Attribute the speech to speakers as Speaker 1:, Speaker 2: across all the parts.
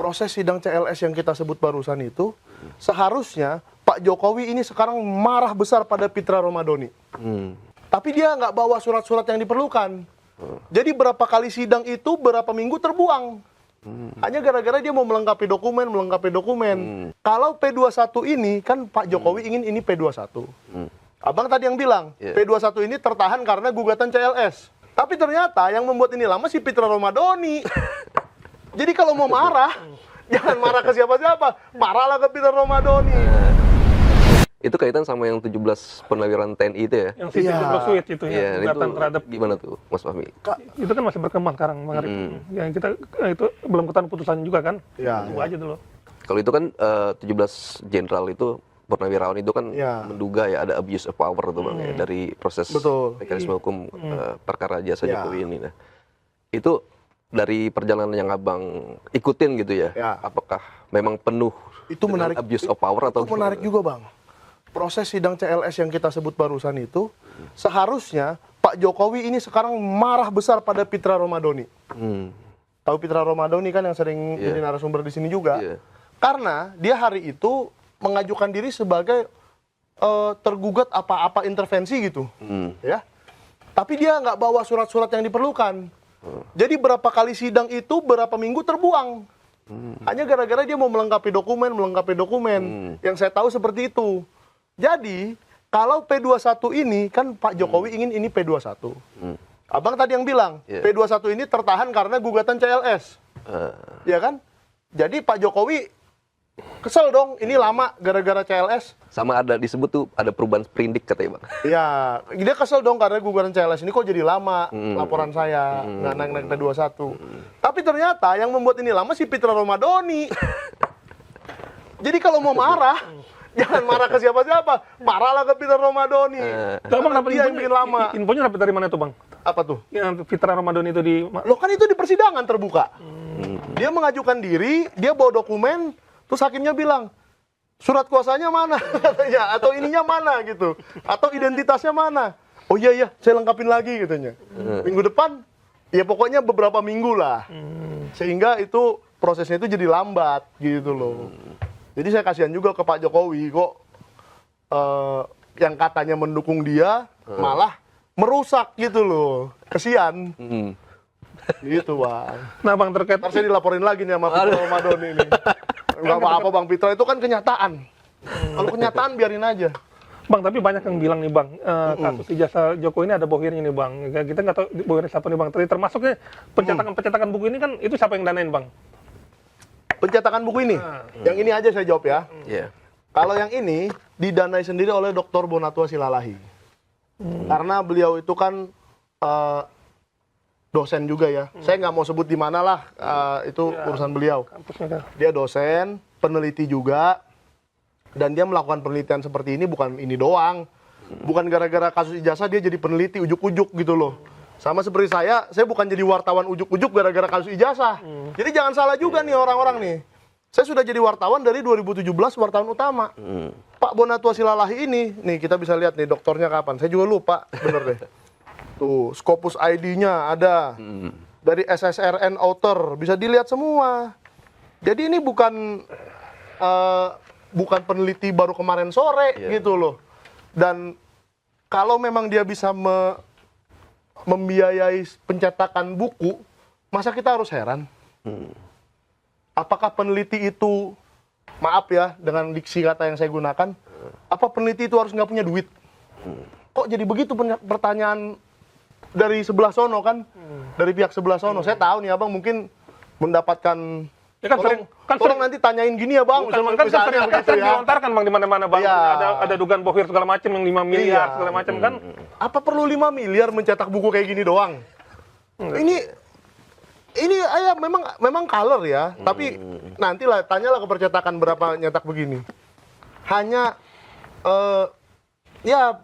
Speaker 1: proses sidang CLS yang kita sebut barusan itu, seharusnya Pak Jokowi ini sekarang marah besar pada Pitra Romadhoni. Tapi dia nggak bawa surat-surat yang diperlukan. Jadi berapa kali sidang itu, berapa minggu terbuang. Hanya gara-gara dia mau melengkapi dokumen. Kalau P21 ini, kan Pak Jokowi ingin ini P21. Abang tadi yang bilang, P21 ini tertahan karena gugatan CLS. Tapi ternyata yang membuat ini lama si Pitra Romadhoni. Jadi kalau mau marah, jangan marah ke siapa-siapa. Marahlah ke Pitra Romadhoni.
Speaker 2: Itu kaitan sama yang 17 penawiran TNI itu ya?
Speaker 3: Yang sistem Suite itu ya,
Speaker 2: Itu
Speaker 3: gugatan terhadap
Speaker 2: gimana tuh, Mas Fahmi?
Speaker 3: itu kan masih berkembang sekarang, Bang Arif. Yang kita itu belum ketahuan putusan juga kan? Tunggu aja dulu.
Speaker 2: Kalau itu kan 17 jenderal itu purnawirawan itu kan menduga ya ada abuse of power tuh Bang ya, dari proses mekanisme hukum perkara jasa Jokowi ini. Nah, itu dari perjalanan yang Abang ikutin gitu ya, apakah memang penuh
Speaker 1: itu menarik
Speaker 2: abuse of power atau
Speaker 1: itu menarik juga, Bang. Proses sidang CLS yang kita sebut barusan itu, seharusnya Pak Jokowi ini sekarang marah besar pada Pitra Romadhoni. Tahu Pitra Romadhoni kan yang sering jadi narasumber di sini juga. Karena dia hari itu mengajukan diri sebagai tergugat apa-apa intervensi gitu. Ya. Tapi dia nggak bawa surat-surat yang diperlukan. Jadi berapa kali sidang itu, berapa minggu terbuang. Hanya gara-gara dia mau melengkapi dokumen. Yang saya tahu seperti itu. Jadi, kalau P21 ini, kan Pak Jokowi ingin ini P21. Abang tadi yang bilang, P21 ini tertahan karena gugatan CLS. Ya kan? Jadi Pak Jokowi kesel dong, ini lama gara-gara CLS.
Speaker 2: sama ada disebut tuh ada perubahan sprindik katanya Bang.
Speaker 1: Iya, dia kesel dong karena gugatan CLS ini kok jadi lama laporan saya, nggak naik-naik P21. Tapi ternyata yang membuat ini lama si Pitra Romadhoni. Jadi kalau mau marah, jangan marah ke siapa-siapa, marahlah ke Pitra Romadhoni.
Speaker 3: Bang,
Speaker 1: Dia yang bikin lama.
Speaker 3: Infonya dapat dari mana tuh Bang?
Speaker 1: Apa tuh?
Speaker 3: Yang Pitra Romadhoni itu di...
Speaker 1: Loh kan itu di persidangan terbuka. Dia mengajukan diri, dia bawa dokumen, terus hakimnya bilang, surat kuasanya mana katanya, atau ininya mana gitu, atau identitasnya mana. Oh iya, saya lengkapin lagi katanya. Minggu depan, ya pokoknya beberapa minggu lah. Sehingga itu prosesnya itu jadi lambat gitu loh. Jadi saya kasihan juga ke Pak Jokowi kok yang katanya mendukung dia malah merusak gitu loh. Kesian. Gitu Bang.
Speaker 3: Nah Bang, terkait...
Speaker 1: Ntar saya dilaporin lagi nih sama Pitra Romadhoni ini. Enggak apa-apa Bang Pitra, itu kan kenyataan. Kalau kenyataan biarin aja.
Speaker 3: Bang, tapi banyak yang bilang nih Bang, kasus ijazah Jokowi ini ada bohirnya nih Bang. Kita nggak tahu bohirnya siapa nih Bang. Termasuknya pencetakan buku ini kan itu siapa yang danain Bang?
Speaker 1: Pencetakan buku ini? Yang ini aja saya jawab ya. Kalau yang ini didanai sendiri oleh Dr. Bonatua Silalahi. Karena beliau itu kan dosen juga ya. Saya nggak mau sebut di mana lah, itu urusan beliau. Dia dosen, peneliti juga, dan dia melakukan penelitian seperti ini bukan ini doang. Bukan gara-gara kasus ijazah dia jadi peneliti ujuk-ujuk gitu loh. Sama seperti saya bukan jadi wartawan ujuk-ujuk gara-gara kasus ijazah. Jadi jangan salah juga nih orang-orang nih. Saya sudah jadi wartawan dari 2017, wartawan utama. Pak Bonatua Silalahi ini, nih kita bisa lihat nih doktornya kapan. Saya juga lupa, bener deh. Tuh, Scopus ID-nya ada. Dari SSRN Author, bisa dilihat semua. Jadi ini bukan peneliti baru kemarin sore gitu loh. Dan kalau memang dia bisa membiayai pencetakan buku, masa kita harus heran? Apakah peneliti itu, maaf ya dengan diksi kata yang saya gunakan, apa peneliti itu harus nggak punya duit? Kok jadi begitu pertanyaan dari sebelah sono kan, dari pihak sebelah sono. Saya tahu nih abang mungkin mendapatkan,
Speaker 3: Ya kan
Speaker 1: tolong nanti tanyain gini ya bang, misalnya begitu ya.
Speaker 3: Dilontarkan Bang di mana-mana Bang, ada dugaan bohir segala macam yang 5 miliar segala macam kan.
Speaker 1: Apa perlu 5 miliar mencetak buku kayak gini doang? Ini ayah memang color ya, tapi nantilah tanyalah ke percetakan berapa nyetak begini. Hanya ya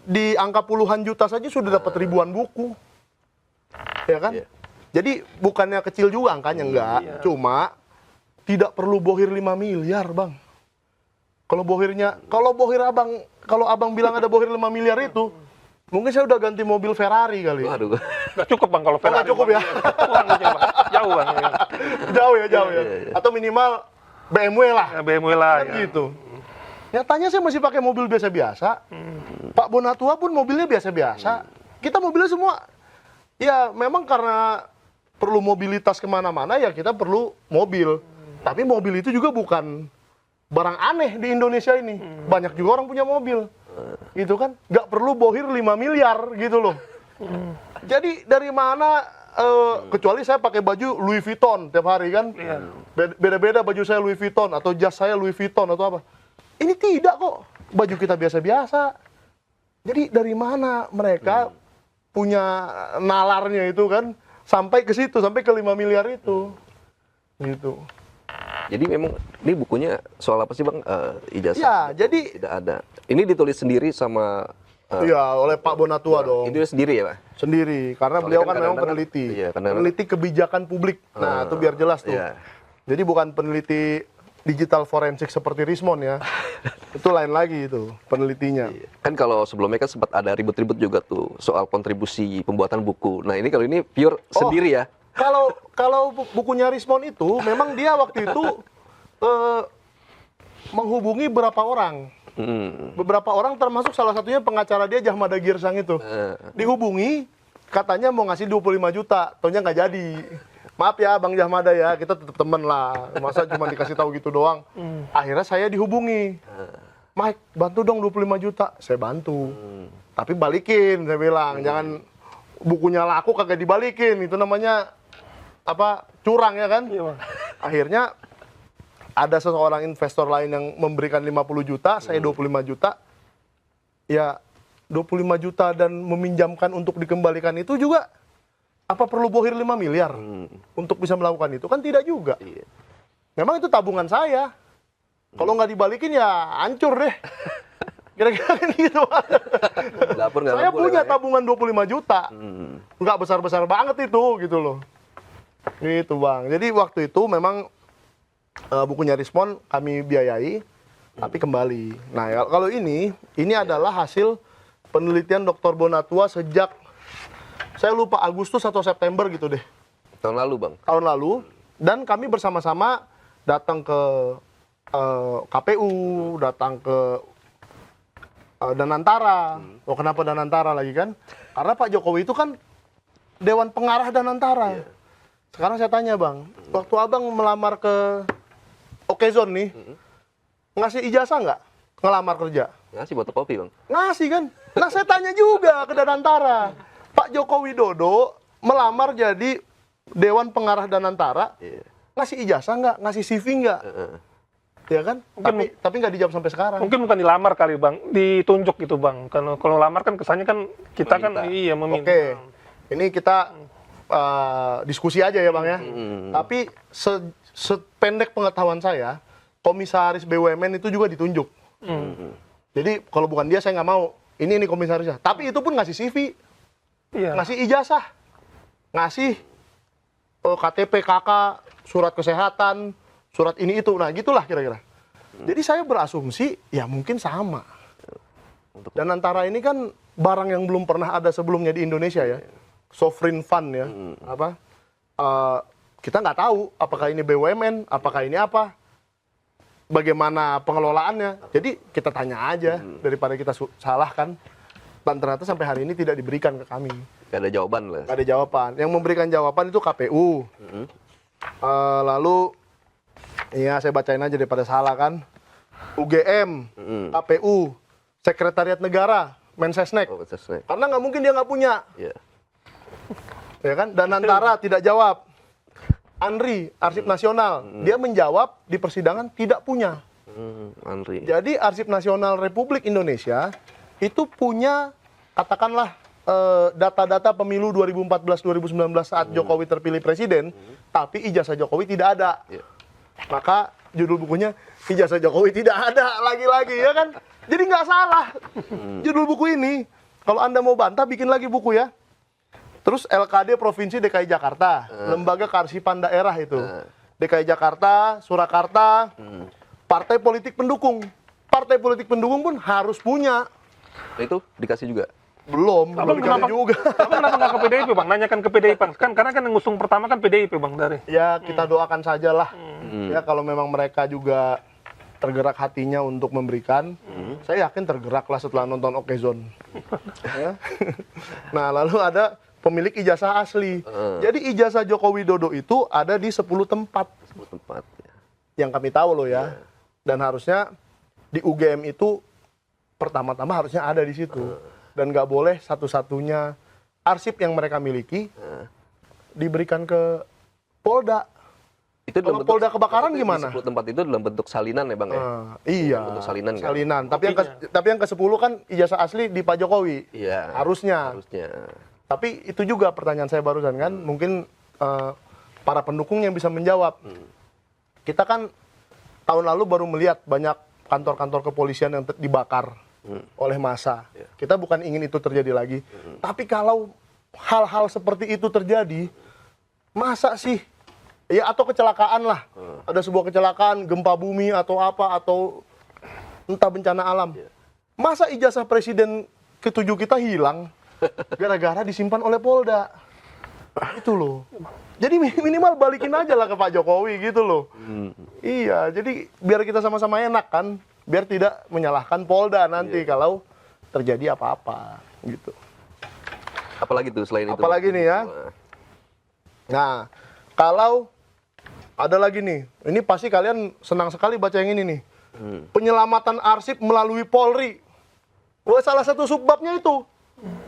Speaker 1: di angka puluhan juta saja sudah dapat ribuan buku. Ya kan? Jadi bukannya kecil juga angkanya, enggak. Cuma tidak perlu bohir 5 miliar, Bang. Kalau abang bilang ada bohir 5 miliar itu, mungkin saya udah ganti mobil Ferrari kali.
Speaker 2: Waduh.
Speaker 3: Nggak cukup Bang kalau Ferrari.
Speaker 1: Nggak cukup ya?
Speaker 3: Kurang duitnya, Bang. Jauh Bang. Ya.
Speaker 1: Jauh ya. Atau minimal BMW lah.
Speaker 3: Ya, BMW lah.
Speaker 1: Kan gitu. Nyatanya saya masih pakai mobil biasa-biasa. Pak Bonatua pun mobilnya biasa-biasa. Kita mobilnya semua, ya memang karena perlu mobilitas kemana-mana ya kita perlu mobil. Tapi mobil itu juga bukan barang aneh di Indonesia ini. Banyak juga orang punya mobil. Gitu kan. Nggak perlu bohir 5 miliar gitu loh. Jadi dari mana, kecuali saya pakai baju Louis Vuitton tiap hari kan. Beda-beda baju saya Louis Vuitton atau jas saya Louis Vuitton atau apa. Ini tidak kok. Baju kita biasa-biasa. Jadi dari mana mereka punya nalarnya itu kan sampai ke situ, sampai ke 5 miliar itu. Gitu.
Speaker 2: Jadi memang ini bukunya soal apa sih Bang? Ijazah?
Speaker 1: Ya, jadi
Speaker 2: Tidak ada. Ini ditulis sendiri sama
Speaker 1: iya, oleh Pak Bonatua dong.
Speaker 2: itu sendiri ya Pak?
Speaker 1: Sendiri, karena
Speaker 2: Soalnya
Speaker 1: beliau
Speaker 2: kan
Speaker 1: kan memang
Speaker 2: kadang-kadang-
Speaker 1: peneliti.
Speaker 2: iya, kadang-kadang-
Speaker 1: Peneliti kebijakan publik. Nah, itu biar jelas tuh.
Speaker 2: Iya.
Speaker 1: Jadi bukan peneliti digital forensik seperti Rismon ya. Itu lain lagi itu penelitinya.
Speaker 2: Kan kalau sebelumnya kan sempat ada ribut-ribut juga tuh soal kontribusi pembuatan buku. Nah ini kalau ini pure sendiri ya?
Speaker 1: Kalau bukunya Rismon itu memang dia waktu itu menghubungi beberapa orang. Beberapa orang termasuk salah satunya pengacara dia Jahmada Girsang itu. Dihubungi katanya mau ngasih 25 juta, taunya nggak jadi. Maaf ya Bang Jahmada ya, kita tetap temen lah. Masa cuma dikasih tahu gitu doang. Akhirnya saya dihubungi. Mike, bantu dong 25 juta. Saya bantu. Tapi balikin, saya bilang. Jangan bukunya laku kagak dibalikin. Itu namanya apa? Curang ya kan?
Speaker 3: Iya, Bang.
Speaker 1: Akhirnya ada seseorang investor lain yang memberikan 50 juta, saya 25 juta. Ya 25 juta dan meminjamkan untuk dikembalikan itu juga apa perlu bohir 5 miliar untuk bisa melakukan itu? Kan tidak juga.
Speaker 2: Iya.
Speaker 1: Memang itu tabungan saya. Kalau nggak dibalikin ya hancur deh. Kira-kira kan gitu.
Speaker 2: Dapur nggak
Speaker 1: Saya
Speaker 2: mampu
Speaker 1: punya
Speaker 2: lah ya.
Speaker 1: tabungan 25 juta. Nggak besar-besar banget itu gitu loh. Gitu Bang. Jadi waktu itu memang bukunya Rismon kami biayai, tapi kembali. Nah ya, kalau ini adalah hasil penelitian Dr. Bonatua sejak, saya lupa Agustus atau September gitu deh.
Speaker 2: Tahun lalu Bang?
Speaker 1: Tahun lalu. Dan kami bersama-sama datang ke KPU, datang ke Danantara. Oh kenapa Danantara lagi kan? Karena Pak Jokowi itu kan Dewan Pengarah Danantara. Sekarang saya tanya Bang, waktu Abang melamar ke Okezon nih, ngasih ijazah nggak ngelamar kerja?
Speaker 2: Ngasih fotokopi Bang?
Speaker 1: Ngasih kan? Nah saya tanya juga ke Danantara, Pak Joko Widodo melamar jadi Dewan Pengarah Danantara, ngasih ijazah nggak? Ngasih CV nggak? Ya kan? Tapi nggak dijawab sampai sekarang.
Speaker 3: Mungkin bukan dilamar kali Bang, ditunjuk gitu Bang. Kalau lamar kan kesannya kan kita
Speaker 2: Meminta.
Speaker 3: kan iya meminta.
Speaker 1: Oke, ini kita diskusi aja ya Bang ya. Tapi sependek pengetahuan saya, komisaris BUMN itu juga ditunjuk. Jadi kalau bukan dia saya nggak mau. Ini komisarisnya. Tapi itu pun ngasih CV,
Speaker 3: Iya.
Speaker 1: ngasih ijazah, ngasih KTP KK, surat kesehatan, surat ini itu. Nah gitulah kira-kira. Jadi saya berasumsi ya mungkin sama. Dan antara ini kan barang yang belum pernah ada sebelumnya di Indonesia ya. Sovereign fund ya. Apa? Kita nggak tahu apakah ini BUMN, apakah ini apa. Bagaimana pengelolaannya. Jadi kita tanya aja daripada kita salahkan. Dan ternyata sampai hari ini tidak diberikan ke kami.
Speaker 2: Gak ada jawaban lah.
Speaker 1: Nggak ada jawaban. Yang memberikan jawaban itu KPU. Lalu, ya saya bacain aja daripada salah kan. UGM, KPU, Sekretariat Negara, Mensesnek.
Speaker 2: Oh, selesai.
Speaker 1: Karena nggak mungkin dia nggak punya.
Speaker 2: Iya.
Speaker 1: Ya kan? Danantara tidak jawab. Andri, Arsip Nasional, dia menjawab di persidangan tidak punya.
Speaker 2: Andri.
Speaker 1: Jadi Arsip Nasional Republik Indonesia itu punya, katakanlah, data-data pemilu 2014-2019 saat Jokowi terpilih presiden, tapi ijazah Jokowi tidak ada.
Speaker 2: Iya.
Speaker 1: Maka judul bukunya ijazah Jokowi tidak ada lagi-lagi ya kan? Jadi nggak salah judul buku ini. Kalau Anda mau bantah bikin lagi buku ya. Terus LKD Provinsi DKI Jakarta, Lembaga Kearsipan Daerah itu. DKI Jakarta, Surakarta, partai politik pendukung. Partai politik pendukung pun harus punya.
Speaker 2: Nah, itu dikasih juga?
Speaker 1: Belum dikasih juga.
Speaker 3: Abang kenapa nggak ke PDIP bang? Nanyakan ke PDIP bang. Karena kan yang ngusung pertama kan PDIP bang dari.
Speaker 1: Ya kita doakan sajalah. Ya kalau memang mereka juga tergerak hatinya untuk memberikan, saya yakin tergerak lah setelah nonton Okezone. Ya. Nah lalu ada pemilik ijazah asli. Jadi ijazah Joko Widodo itu ada di 10 tempat.
Speaker 2: 10 tempat.
Speaker 1: Yang kami tahu loh ya. Dan harusnya di UGM itu pertama-tama harusnya ada di situ. Dan nggak boleh satu-satunya arsip yang mereka miliki diberikan ke Polda.
Speaker 2: Itu
Speaker 1: Kalau Polda kebakaran gimana?
Speaker 2: 10 tempat itu dalam bentuk salinan ya bang ya?
Speaker 1: Iya.
Speaker 2: Bentuk salinan kan?
Speaker 1: Salinan. Tapi yang ke-10 kan ijazah asli di Pak Jokowi.
Speaker 2: Iya.
Speaker 1: Harusnya. Tapi itu juga pertanyaan saya barusan kan. Mungkin para pendukung yang bisa menjawab. Kita kan tahun lalu baru melihat banyak kantor-kantor kepolisian yang dibakar oleh massa. Kita bukan ingin itu terjadi lagi. Tapi kalau hal-hal seperti itu terjadi, masa sih? Ya atau kecelakaan lah. Ada sebuah kecelakaan, gempa bumi atau apa, atau entah bencana alam. Masa ijazah presiden ke-7 kita hilang gara-gara disimpan oleh Polda? Itu loh. Jadi minimal balikin aja lah ke Pak Jokowi gitu loh. Iya, jadi biar kita sama-sama enak kan. Biar tidak menyalahkan Polda nanti kalau terjadi apa-apa gitu.
Speaker 2: Apalagi tuh selain itu?
Speaker 1: Apalagi nih ya. Nah, kalau ada lagi nih, ini pasti kalian senang sekali baca yang ini nih. Penyelamatan arsip melalui Polri. Wah, salah satu subbabnya itu.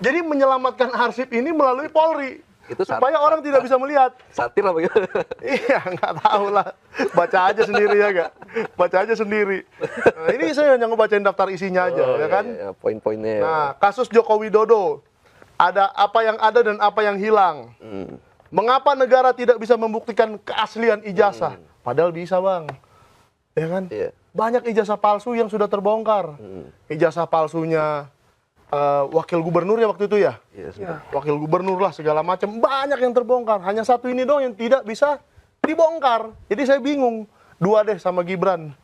Speaker 1: Jadi menyelamatkan arsip ini melalui Polri. Itu supaya orang tidak bisa melihat.
Speaker 2: Satir apa gitu?
Speaker 1: Iya, nggak tahu lah. Baca aja sendiri ya, gak? Baca aja sendiri. Nah, ini saya hanya ngebacain daftar isinya aja, ya kan?
Speaker 2: Iya, poin-poinnya.
Speaker 1: Nah, kasus Joko Widodo. Ada apa yang ada dan apa yang hilang. Mengapa negara tidak bisa membuktikan keaslian ijazah? Padahal bisa, Bang. Ya kan?
Speaker 2: Iya.
Speaker 1: Banyak ijazah palsu yang sudah terbongkar. Ijazah palsunya wakil gubernur ya waktu itu ya?
Speaker 2: Iya.
Speaker 1: Wakil gubernur lah segala macam. Banyak yang terbongkar. Hanya satu ini dong yang tidak bisa dibongkar. Jadi saya bingung. 2 deh sama Gibran.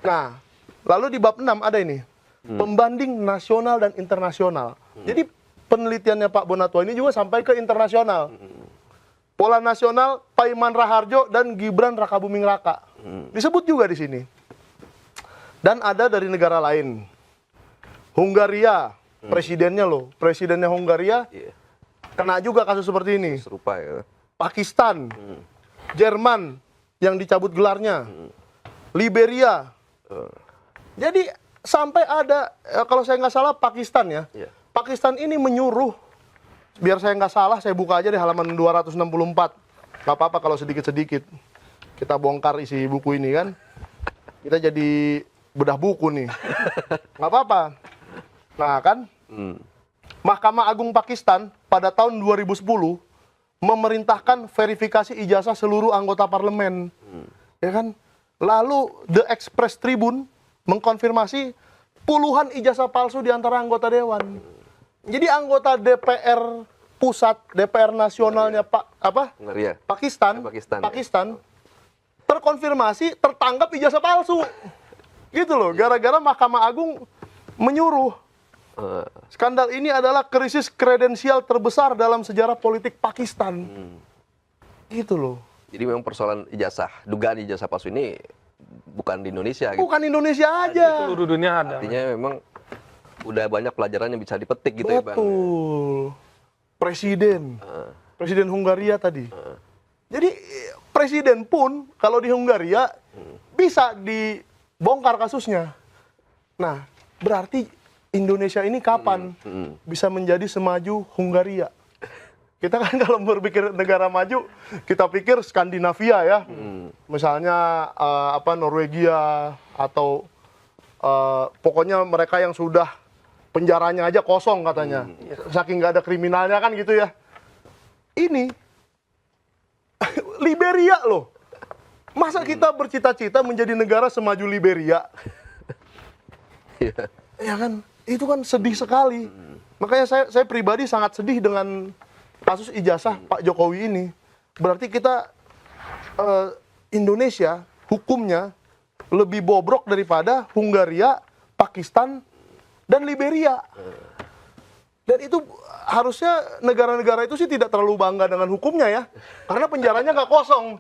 Speaker 1: Nah, lalu di bab 6 ada ini. Pembanding nasional dan internasional. Jadi penelitiannya Pak Bonatwa ini juga sampai ke internasional. Pola nasional, Paiman Raharjo dan Gibran Rakabuming Raka. Disebut juga di sini. Dan ada dari negara lain. Hungaria, presidennya loh. Presidennya Hungaria kena juga kasus seperti ini.
Speaker 2: Serupa ya.
Speaker 1: Pakistan, Jerman yang dicabut gelarnya. Liberia. Jadi sampai ada, kalau saya nggak salah Pakistan ya. Pakistan ini menyuruh, biar saya nggak salah, saya buka aja di halaman 264. Nggak apa-apa kalau sedikit-sedikit. Kita bongkar isi buku ini kan. Kita jadi bedah buku nih. Nggak apa-apa. Nah kan, Mahkamah Agung Pakistan pada tahun 2010 memerintahkan verifikasi ijazah seluruh anggota parlemen. Ya kan? Lalu The Express Tribune mengkonfirmasi puluhan ijazah palsu di antara anggota dewan. Jadi anggota DPR pusat, DPR nasionalnya Pakistan terkonfirmasi tertangkap ijazah palsu. Gitu loh, gara-gara Mahkamah Agung menyuruh. Skandal ini adalah krisis kredensial terbesar dalam sejarah politik Pakistan. Gitu loh.
Speaker 2: Jadi memang persoalan ijazah, dugaan ijazah palsu ini bukan di Indonesia.
Speaker 1: Bukan Indonesia aja.
Speaker 3: Seluruh dunia ada.
Speaker 2: Artinya memang udah banyak pelajaran yang bisa dipetik gitu ya Bang.
Speaker 1: Betul. Presiden Hungaria tadi. Jadi presiden pun kalau di Hungaria bisa dibongkar kasusnya. Nah, berarti Indonesia ini kapan bisa menjadi semaju Hungaria? Kita kan kalau berpikir negara maju, kita pikir Skandinavia ya. Misalnya Norwegia atau pokoknya mereka yang sudah penjaranya aja kosong katanya. Saking nggak ada kriminalnya kan gitu ya. Ini Liberia loh. Masa kita bercita-cita menjadi negara semaju Liberia? Ya kan? Itu kan sedih sekali. Makanya saya pribadi sangat sedih dengan kasus ijazah Pak Jokowi ini. Berarti kita Indonesia hukumnya lebih bobrok daripada Hungaria, Pakistan, dan Liberia. Dan itu harusnya negara-negara itu sih tidak terlalu bangga dengan hukumnya ya. Karena penjaranya nggak kosong.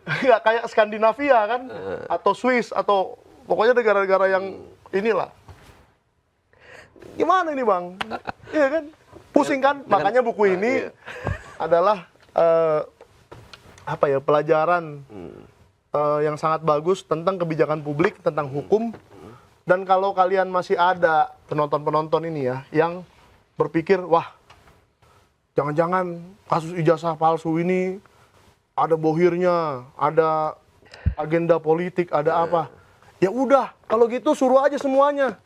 Speaker 1: Nggak kayak Skandinavia kan. Atau Swiss, atau pokoknya negara-negara yang inilah. Gimana ini Bang? Iya kan? Pusing kan? Makanya buku ini adalah pelajaran yang sangat bagus tentang kebijakan publik, tentang hukum. Dan kalau kalian masih ada penonton-penonton ini ya, yang berpikir, wah, jangan-jangan kasus ijazah palsu ini ada bohirnya, ada agenda politik, ada apa. Ya udah, kalau gitu suruh aja semuanya.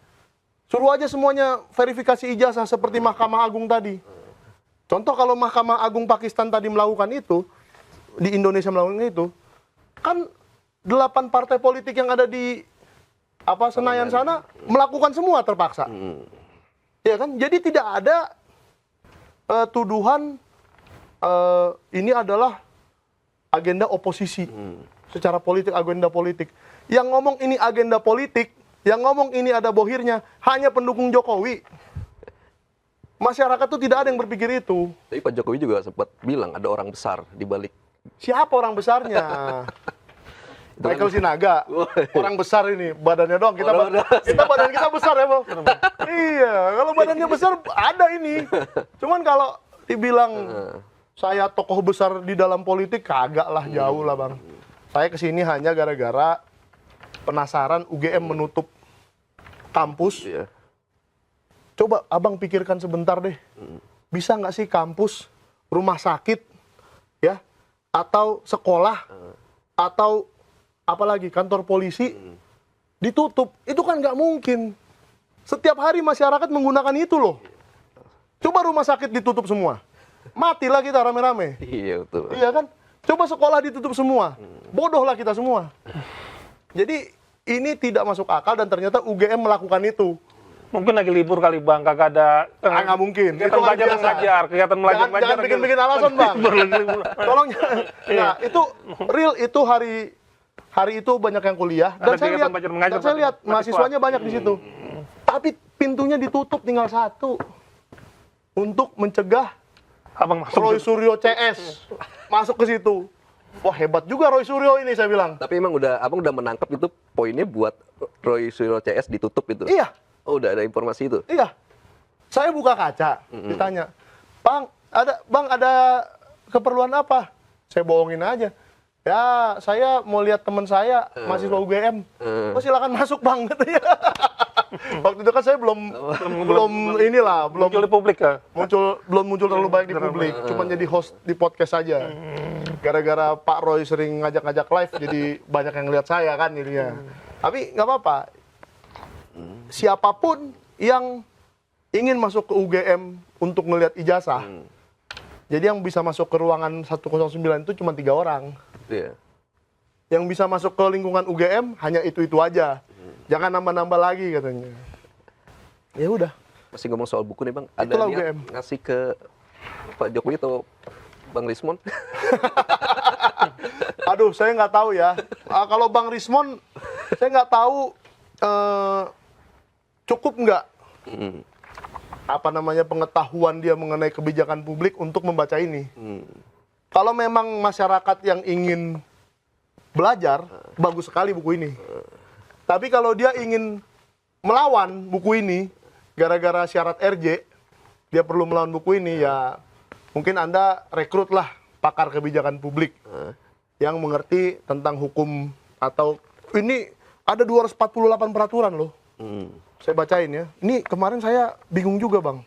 Speaker 1: Suruh aja semuanya verifikasi ijazah seperti Mahkamah Agung tadi. Contoh kalau Mahkamah Agung Pakistan tadi melakukan itu, di Indonesia melakukan itu, kan 8 partai politik yang ada di Senayan sana melakukan semua terpaksa. Ya kan? Jadi tidak ada tuduhan ini adalah agenda oposisi secara politik, agenda politik. Yang ngomong ini agenda politik, yang ngomong ini ada bohirnya, hanya pendukung Jokowi. Masyarakat tuh tidak ada yang berpikir itu.
Speaker 2: Tapi Pak Jokowi juga sempat bilang ada orang besar di balik.
Speaker 1: Siapa orang besarnya? Michael Sinaga, orang besar ini, badannya doang. Kita badan kita besar ya, Bang. Iya, kalau badannya besar ada ini. Cuman kalau dibilang saya tokoh besar di dalam politik, kagak lah, jauh lah Bang. Saya kesini hanya gara-gara penasaran UGM menutup kampus. Coba Abang pikirkan sebentar deh, bisa nggak sih kampus, rumah sakit, ya, atau sekolah, atau apalagi kantor polisi ditutup? Itu kan nggak mungkin. Setiap hari masyarakat menggunakan itu loh. Coba rumah sakit ditutup semua, matilah kita rame-rame.
Speaker 2: Iya betul.
Speaker 1: Iya kan? Coba sekolah ditutup semua, bodohlah kita semua. Jadi ini tidak masuk akal dan ternyata UGM melakukan itu.
Speaker 3: Mungkin lagi libur kali Bang, kagak ada
Speaker 1: nggak mungkin.
Speaker 3: Kegiatan belajar mengajar, kegiatan belajar mengajar.
Speaker 1: Jangan bikin-bikin alasan Bang. Tolong. Nah, itu real, itu hari itu banyak yang kuliah dan saya lihat mahasiswanya banyak di situ. Tapi pintunya ditutup tinggal satu untuk mencegah
Speaker 3: Abang masuk
Speaker 1: Roy Suryo CS masuk ke situ. Wah, hebat juga Roy Suryo ini, saya bilang.
Speaker 2: Tapi emang Abang udah menangkap itu poinnya buat Roy Suryo CS ditutup itu?
Speaker 1: Iya.
Speaker 2: Oh, udah ada informasi itu?
Speaker 1: Iya. Saya buka kaca, ditanya, Bang, ada keperluan apa? Saya bohongin aja. Ya, saya mau lihat teman saya, mahasiswa UGM. Oh, silakan masuk Bang, katanya. Waktu itu kan saya belum
Speaker 3: muncul di publik ya?
Speaker 1: Belum muncul terlalu banyak di publik. Cuma jadi host di podcast saja. Gara-gara Pak Roy sering ngajak-ngajak live, jadi banyak yang lihat saya kan jadinya. Tapi nggak apa-apa. Siapapun yang ingin masuk ke UGM untuk ngelihat ijazah, jadi yang bisa masuk ke ruangan 109 itu cuma 3 orang.
Speaker 2: Iya.
Speaker 1: Yang bisa masuk ke lingkungan UGM hanya itu-itu aja. Jangan nambah-nambah lagi katanya. Ya udah.
Speaker 2: Masih ngomong soal buku nih Bang, ada
Speaker 1: Itulah
Speaker 2: niat
Speaker 1: UGM.
Speaker 2: ngasih ke Pak Jokowi atau Bang Rismon?
Speaker 1: Aduh, saya nggak tahu ya. Kalau Bang Rismon, saya nggak tahu cukup nggak pengetahuan dia mengenai kebijakan publik untuk membaca ini. Kalau memang masyarakat yang ingin belajar, bagus sekali buku ini. Tapi kalau dia ingin melawan buku ini, gara-gara syarat RJ, dia perlu melawan buku ini, ya mungkin Anda rekrutlah pakar kebijakan publik yang mengerti tentang hukum, atau ini ada 248 peraturan loh. Saya bacain ya. Ini kemarin saya bingung juga Bang.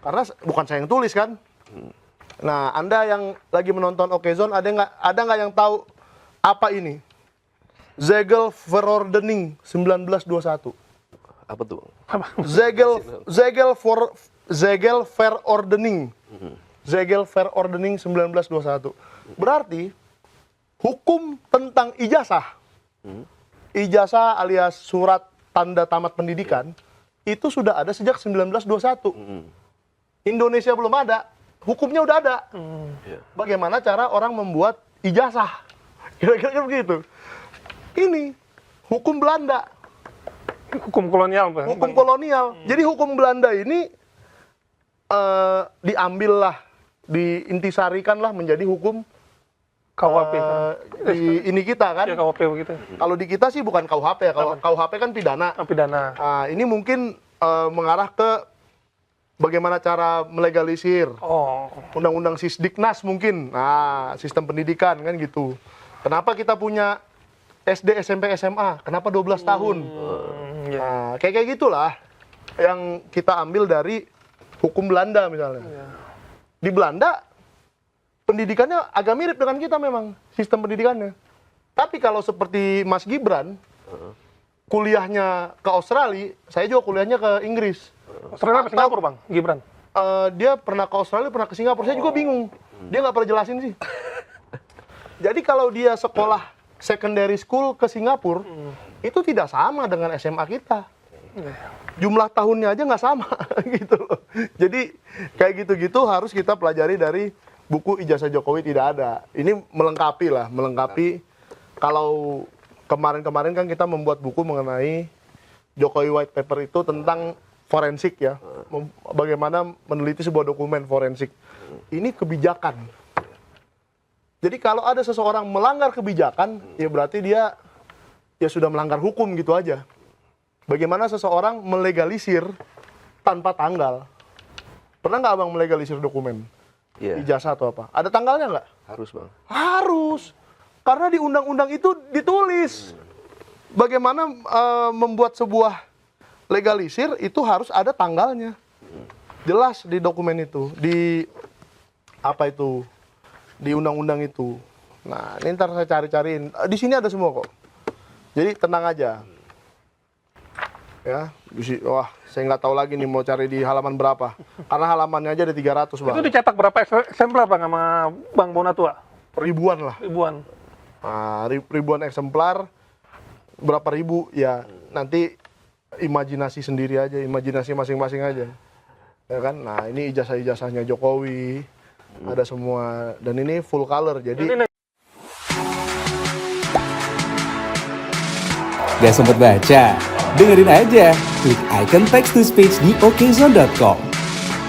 Speaker 1: Karena bukan saya yang tulis kan. Nah, Anda yang lagi menonton Okezone, ada nggak yang tahu apa ini? Zegel Verordening 1921.
Speaker 2: Apa tuh?
Speaker 1: Zegel Verordening. Zegel Verordening 1921. Berarti hukum tentang ijazah. Ijazah alias surat tanda tamat pendidikan itu sudah ada sejak 1921. Indonesia belum ada, hukumnya udah ada. Bagaimana cara orang membuat ijazah? Kira-kira begitu. Ini hukum Belanda.
Speaker 3: Hukum kolonial.
Speaker 1: Hukum kolonial. Jadi hukum Belanda ini diambillah, diintisarikanlah menjadi hukum
Speaker 3: KUHP
Speaker 1: di ini kita kan.
Speaker 3: Ya, KUHP begitu.
Speaker 1: Kalau di kita sih bukan KUHP ya. Kalau KUHP kan pidana.
Speaker 3: Pidana.
Speaker 1: Nah, ini mungkin mengarah ke bagaimana cara melegalisir. Undang-undang Sisdiknas mungkin. Nah, sistem pendidikan kan gitu. Kenapa kita punya SD, SMP, SMA? Kenapa 12 tahun? Nah, kayak gitulah yang kita ambil dari hukum Belanda misalnya. Di Belanda pendidikannya agak mirip dengan kita memang, sistem pendidikannya. Tapi kalau seperti Mas Gibran, kuliahnya ke Australia, saya juga kuliahnya ke Inggris.
Speaker 3: Australia ke Singapura, Bang, Gibran?
Speaker 1: Dia pernah ke Australia, pernah ke Singapura. Saya juga bingung. Dia nggak pernah jelasin sih. Jadi kalau dia sekolah secondary school ke Singapura, itu tidak sama dengan SMA kita. Jumlah tahunnya aja nggak sama gitu loh. Jadi kayak gitu-gitu harus kita pelajari dari buku Ijazah Jokowi tidak ada. Ini melengkapi lah, melengkapi. Kalau kemarin-kemarin kan kita membuat buku mengenai Jokowi White Paper itu tentang forensik ya. Bagaimana meneliti sebuah dokumen forensik. Ini kebijakan. Jadi kalau ada seseorang melanggar kebijakan, ya berarti dia ya sudah melanggar hukum gitu aja. Bagaimana seseorang melegalisir tanpa tanggal. Pernah nggak abang melegalisir dokumen? Ijazah atau apa? Ada tanggalnya nggak?
Speaker 2: Harus, Bang.
Speaker 1: Harus. Karena di undang-undang itu ditulis. Bagaimana membuat sebuah legalisir itu harus ada tanggalnya. Jelas di dokumen itu. Di apa itu? Di undang-undang itu. Nah, ini ntar saya cari-cariin. Di sini ada semua kok. Jadi tenang aja. Ya, wah, saya nggak tahu lagi nih mau cari di halaman berapa. Karena halamannya aja ada 300, Bang.
Speaker 3: Itu dicetak berapa eksemplar, Bang, sama Bang Bonatua?
Speaker 1: Ribuan lah.
Speaker 3: Ribuan.
Speaker 1: Nah, ribuan eksemplar, berapa ribu, ya nanti imajinasi sendiri aja, imajinasi masing-masing aja. Ya kan? Nah, ini ijazah-ijazahnya Jokowi, ada semua. Dan ini full color, jadi...
Speaker 4: Gak sempet baca? Dengerin aja, klik icon text to speech di okezone.com.